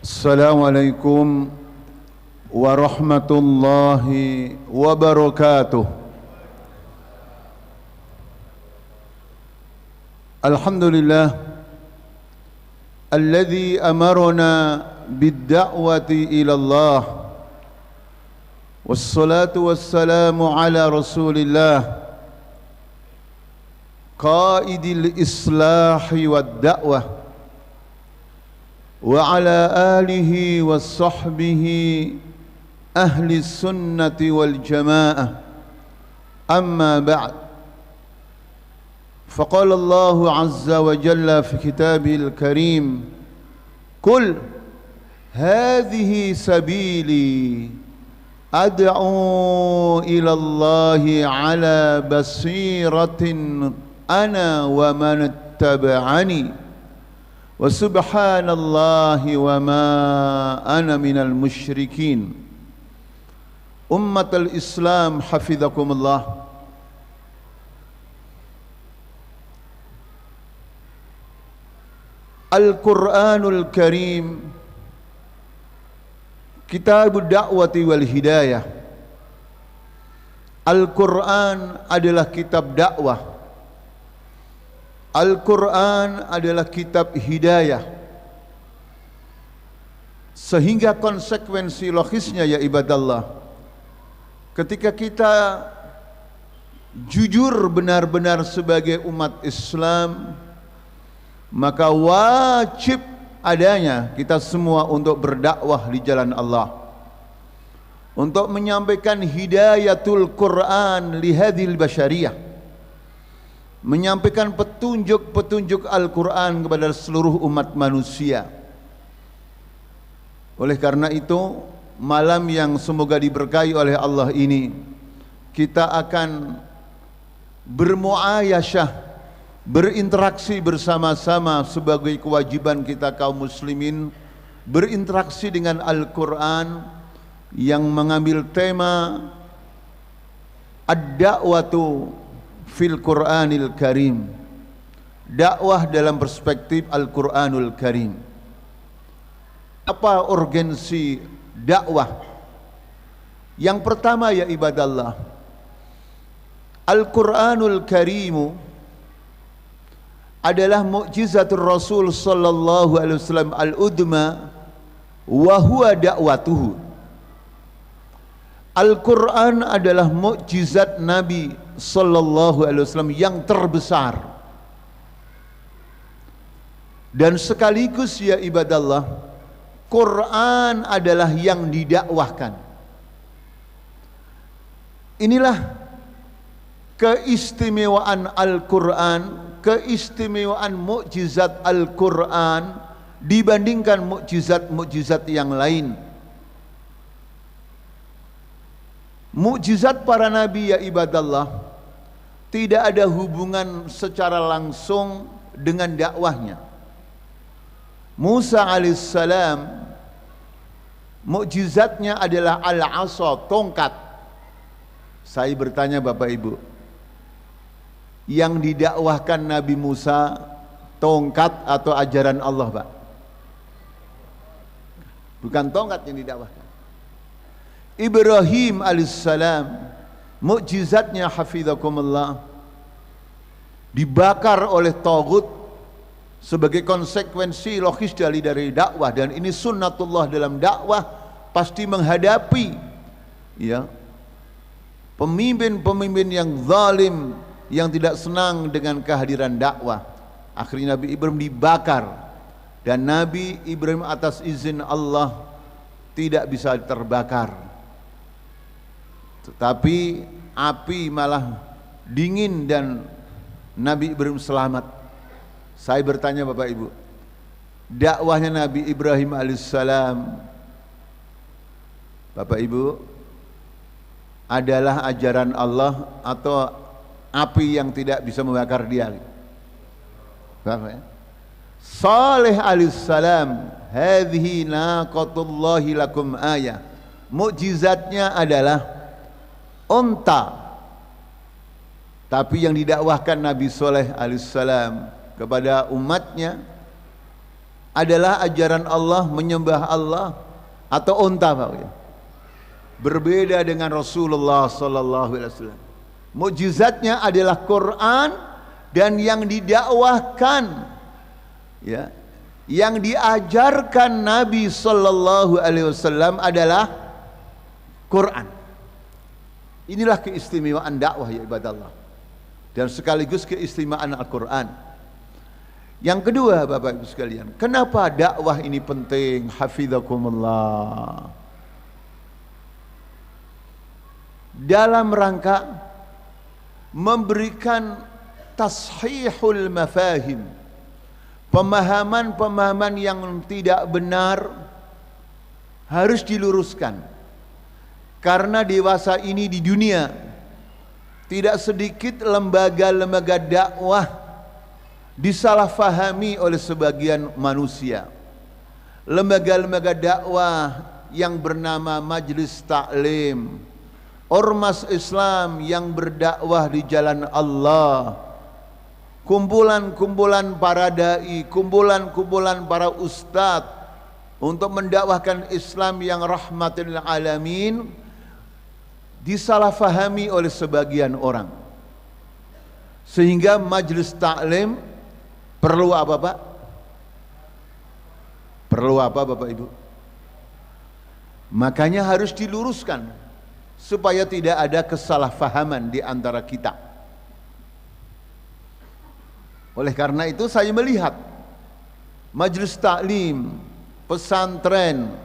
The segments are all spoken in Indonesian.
Assalamualaikum warahmatullahi wabarakatuh. Alhamdulillah alladzi amarna bid-da'wati ila Allah wassalatu wassalamu ala Rasulillah qaidil islahi wad-da'wah wa ala alihi wa sahbihi ahli sunnati wal jamaah. Amma ba'd, faqala Allahu azza wa jalla fi kitabihil karim, qul hadhihi sabili ad'u ila Allahi ala basiratin ana wa man ittaba'ani wa subhanallahi wa ma ana minal musyrikin. Ummatul Islam hafizakumullah. Al-Quranul Karim kitabud da'wati wal hidayah. Al-Quran adalah kitab dakwah. Al-Quran adalah kitab hidayah. Sehingga konsekuensi logisnya ya ibadallah, ketika kita jujur benar-benar sebagai umat Islam, maka wajib adanya kita semua untuk berdakwah di jalan Allah, untuk menyampaikan hidayatul Quran li hadhil basyariyah, menyampaikan petunjuk-petunjuk Al-Quran kepada seluruh umat manusia. Oleh karena itu, malam yang semoga diberkahi oleh Allah ini, kita akan bermuayasyah, berinteraksi bersama-sama sebagai kewajiban kita kaum muslimin, berinteraksi dengan Al-Quran yang mengambil tema ad-da'watu fil Qur'anil Karim, dakwah dalam perspektif Al-Qur'anul Karim. Apa urgensi dakwah? Yang pertama ya ibadallah, Al-Qur'anul Karim adalah mukjizatul Rasul sallallahu alaihi wasallam al-udma wa huwa da'watuhu. Al-Quran adalah mukjizat Nabi sallallahu alaihi wasallam yang terbesar, dan sekaligus ya ibadallah, Quran adalah yang didakwahkan. Inilah keistimewaan Al-Quran, keistimewaan mukjizat Al-Quran dibandingkan mukjizat-mukjizat yang lain. Mukjizat para nabi ya ibadallah tidak ada hubungan secara langsung dengan dakwahnya. Musa alaihissalam mukjizatnya adalah al-asa, tongkat. Saya bertanya Bapak Ibu, yang didakwahkan Nabi Musa tongkat atau ajaran Allah, Pak? Bukan tongkat yang didakwahkan. Ibrahim alaihissalam mukjizatnya hafizakumullah dibakar oleh tagut sebagai konsekuensi logis dari dakwah, dan ini sunnatullah dalam dakwah, pasti menghadapi ya pemimpin-pemimpin yang zalim, yang tidak senang dengan kehadiran dakwah. Akhirnya Nabi Ibrahim dibakar, dan Nabi Ibrahim atas izin Allah tidak bisa terbakar, tetapi api malah dingin dan Nabi Ibrahim selamat. Saya bertanya Bapak Ibu, dakwahnya Nabi Ibrahim alaihissalam, Bapak Ibu, adalah ajaran Allah atau api yang tidak bisa membakar dia? Saleh alaihissalam, hadhihi naqatullahi lakum ayah, mukjizatnya adalah unta. Tapi yang didakwahkan Nabi Saleh alaihissalam kepada umatnya adalah ajaran Allah, menyembah Allah atau unta Pak. Berbeda dengan Rasulullah sallallahu alaihi wasallam. Mukjizatnya adalah Quran, dan yang didakwahkan, ya, yang diajarkan Nabi sallallahu alaihi wasallam adalah Quran. Inilah keistimewaan dakwah ya ibadallah, dan sekaligus keistimewaan Al-Quran. Yang kedua Bapak Ibu sekalian, kenapa dakwah ini penting? Hafizakumullah. Dalam rangka memberikan tashihul mafahim, pemahaman-pemahaman yang tidak benar harus diluruskan. Karena dewasa ini di dunia tidak sedikit lembaga-lembaga dakwah disalahfahami oleh sebagian manusia. Lembaga-lembaga dakwah yang bernama Majelis Taklim, ormas Islam yang berdakwah di jalan Allah, kumpulan-kumpulan para dai, kumpulan-kumpulan para ustadz untuk mendakwahkan Islam yang rahmatil alamin, disalahfahami oleh sebagian orang, sehingga majelis taklim perlu apa Pak? Perlu apa Bapak Ibu? Makanya harus diluruskan supaya tidak ada kesalahfahaman di antara kita. Oleh karena itu saya melihat majelis taklim, pesantren,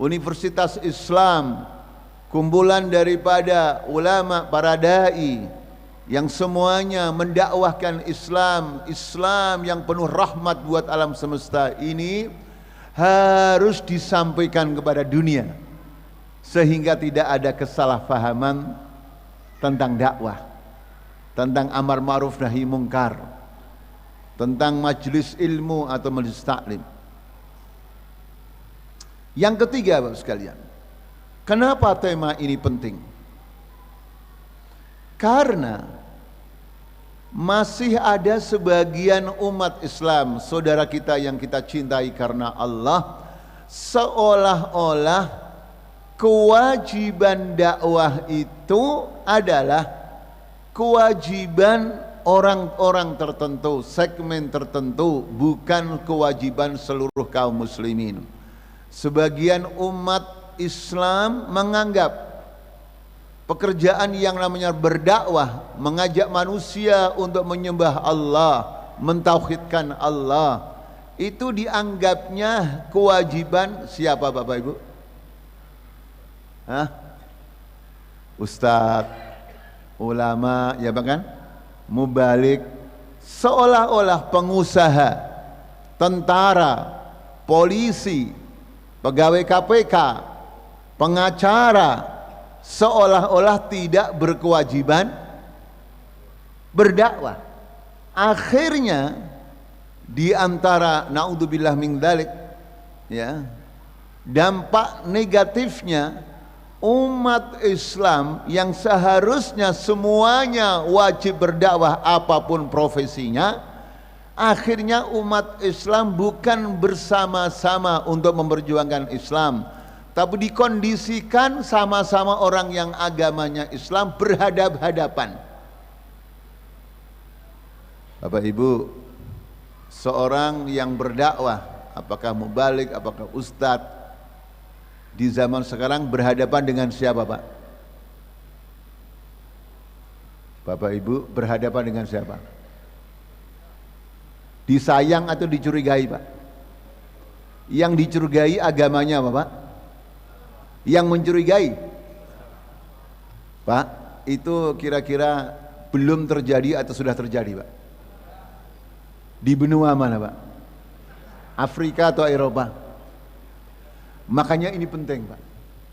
universitas Islam, kumpulan daripada ulama, para dai yang semuanya mendakwahkan Islam, Islam yang penuh rahmat buat alam semesta ini, harus disampaikan kepada dunia sehingga tidak ada kesalahpahaman tentang dakwah, tentang amar ma'ruf nahi mungkar, tentang majelis ilmu atau majelis taklim. Yang ketiga Bapak sekalian, kenapa tema ini penting? Karena masih ada sebagian umat Islam, saudara kita yang kita cintai karena Allah, seolah-olah kewajiban dakwah itu adalah kewajiban orang-orang tertentu, segmen tertentu, bukan kewajiban seluruh kaum muslimin. Sebagian umat Islam menganggap pekerjaan yang namanya berdakwah, mengajak manusia untuk menyembah Allah, mentauhidkan Allah, itu dianggapnya kewajiban siapa Bapak Ibu? Hah? Ustadz, ulama, ya bahkan mubalik, seolah-olah pengusaha, tentara, polisi, pegawai KPK, pengacara, seolah-olah tidak berkewajiban berdakwah. Akhirnya di antara naudzubillah min dzalik, ya, dampak negatifnya umat Islam yang seharusnya semuanya wajib berdakwah apapun profesinya, akhirnya umat Islam bukan bersama-sama untuk memperjuangkan Islam, tapi dikondisikan sama-sama orang yang agamanya Islam berhadap-hadapan. Bapak Ibu, seorang yang berdakwah, apakah mubalik, apakah ustadz, di zaman sekarang berhadapan dengan siapa Pak? Bapak Ibu berhadapan dengan siapa? Disayang atau dicurigai Pak? Yang dicurigai agamanya apa Pak? Yang mencurigai Pak, itu kira-kira belum terjadi atau sudah terjadi Pak? Di benua mana Pak? Afrika atau Eropa? Makanya ini penting Pak,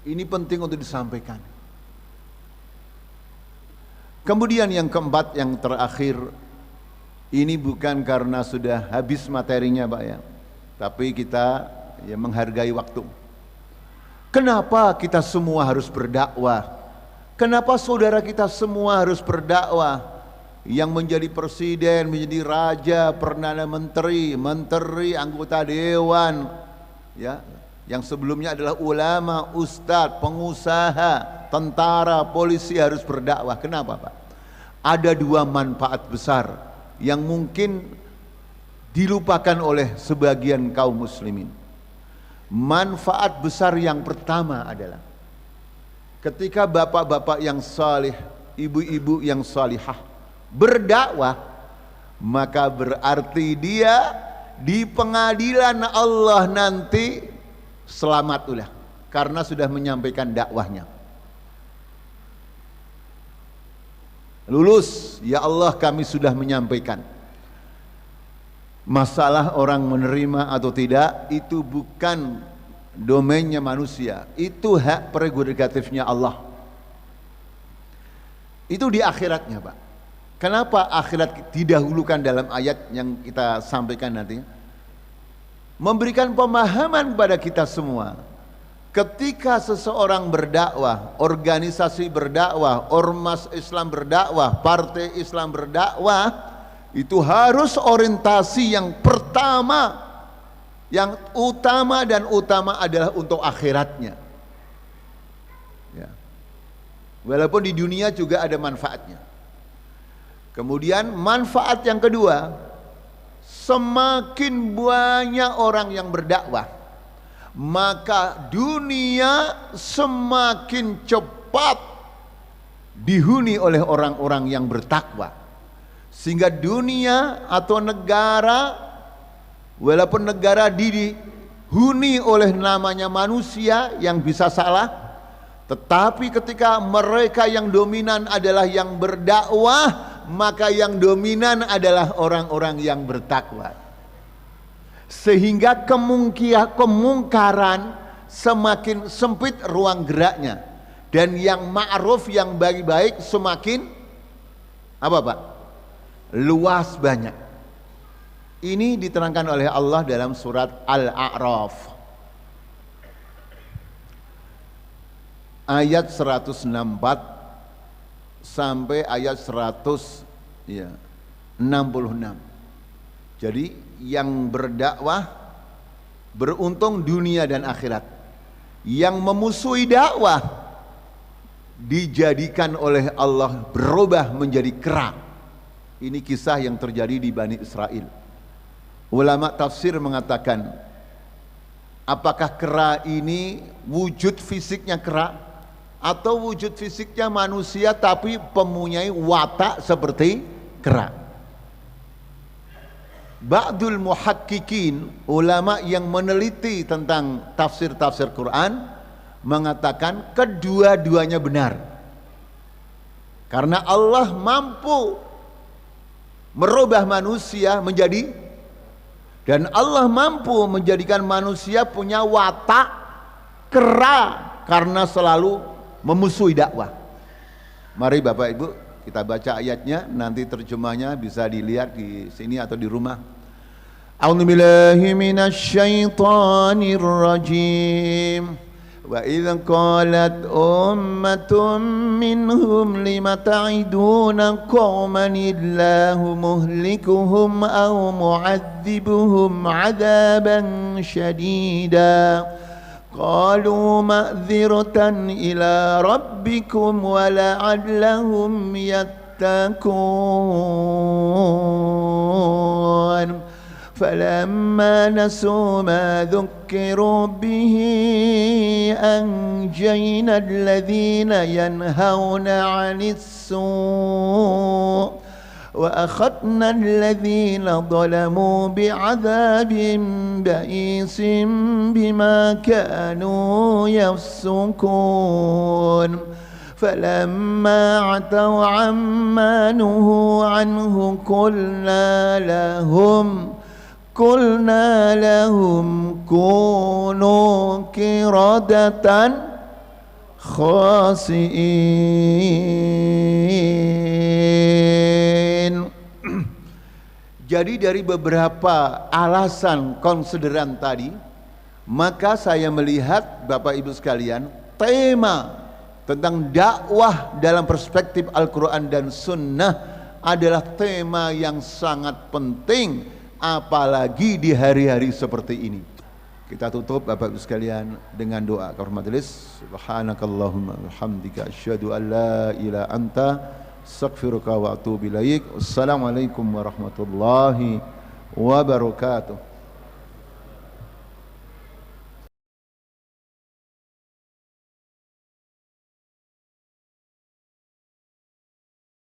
ini penting untuk disampaikan. Kemudian yang keempat, yang terakhir, ini bukan karena sudah habis materinya Pak ya, tapi kita ya menghargai waktu. Kenapa kita semua harus berdakwah? Kenapa saudara kita semua harus berdakwah? yang menjadi presiden, menjadi raja, perdana menteri, menteri, anggota dewan, ya, yang sebelumnya adalah ulama, ustadz, pengusaha, tentara, polisi harus berdakwah. Kenapa, Pak? Ada dua manfaat besar yang mungkin dilupakan oleh sebagian kaum muslimin. Manfaat besar yang pertama adalah ketika bapak-bapak yang saleh, ibu-ibu yang salihah berdakwah, maka berarti dia di pengadilan Allah nanti selamat karena sudah menyampaikan dakwahnya. Lulus, ya Allah kami sudah menyampaikan. Masalah orang menerima atau tidak itu bukan domainnya manusia, itu hak prerogatifnya Allah. Itu di akhiratnya, Pak. Kenapa akhirat didahulukan dalam ayat yang kita sampaikan nanti? Memberikan pemahaman kepada kita semua. Ketika seseorang berdakwah, organisasi berdakwah, ormas Islam berdakwah, partai Islam berdakwah, itu harus orientasi yang pertama, yang utama dan utama adalah untuk akhiratnya. Ya. Walaupun di dunia juga ada manfaatnya. Kemudian manfaat yang kedua, semakin banyak orang yang berdakwah, maka dunia semakin cepat dihuni oleh orang-orang yang bertakwa. Sehingga dunia atau negara, walaupun negara dihuni oleh namanya manusia yang bisa salah, tetapi ketika mereka yang dominan adalah yang berdakwah, maka yang dominan adalah orang-orang yang bertakwa. Sehingga kemungkaran semakin sempit ruang geraknya, dan yang ma'ruf, yang baik-baik semakin apa, Pak? Luas, banyak. Ini diterangkan oleh Allah dalam surat Al-A'raf ayat 164 sampai ayat 166. Jadi yang berdakwah beruntung dunia dan akhirat. Yang memusuhi dakwah dijadikan oleh Allah berubah menjadi kera. Ini kisah yang terjadi di Bani Israel. Ulama tafsir mengatakan, apakah kera ini wujud fisiknya kera atau wujud fisiknya manusia tapi mempunyai watak seperti kera? Ba'dul muhakkikin, ulama yang meneliti tentang tafsir-tafsir Quran, mengatakan kedua-duanya benar. Karena Allah mampu merubah manusia menjadi, dan Allah mampu menjadikan manusia punya watak kera karena selalu memusuhi dakwah. Mari Bapak Ibu kita baca ayatnya, nanti terjemahnya bisa dilihat di sini atau di rumah. A'udzubillahi minasyaitonir rajim. Wa idz qalat ummatun minhum lima ta'iduna qauman illahu muhlikuhum aw mu'adzibuhum 'adzaban syadida. Qalu ma'dziratan ila rabbikum wa la'allahum yattaqun. فلما نسوا ما ذكروا به أنجينا الذين ينهون عن السوء وأخذنا الذين ظلموا بعذاب بئيس بما كانوا يفسقون فلما عتوا عما نهوا عنه قلنا لهم كونوا قردة خاسئين. Jadi dari beberapa alasan konsideran tadi, maka saya melihat Bapak Ibu sekalian, tema tentang dakwah dalam perspektif Al-Quran dan Sunnah adalah tema yang sangat penting, apalagi di hari-hari seperti ini. Kita tutup Bapak Ibu sekalian dengan doa kafaratul majelis. Subhanakallahumma wa bihamdika asyhadu an la ilaha anta astaghfiruka wa atubu ilaik. Wassalamualaikum warahmatullahi wabarakatuh.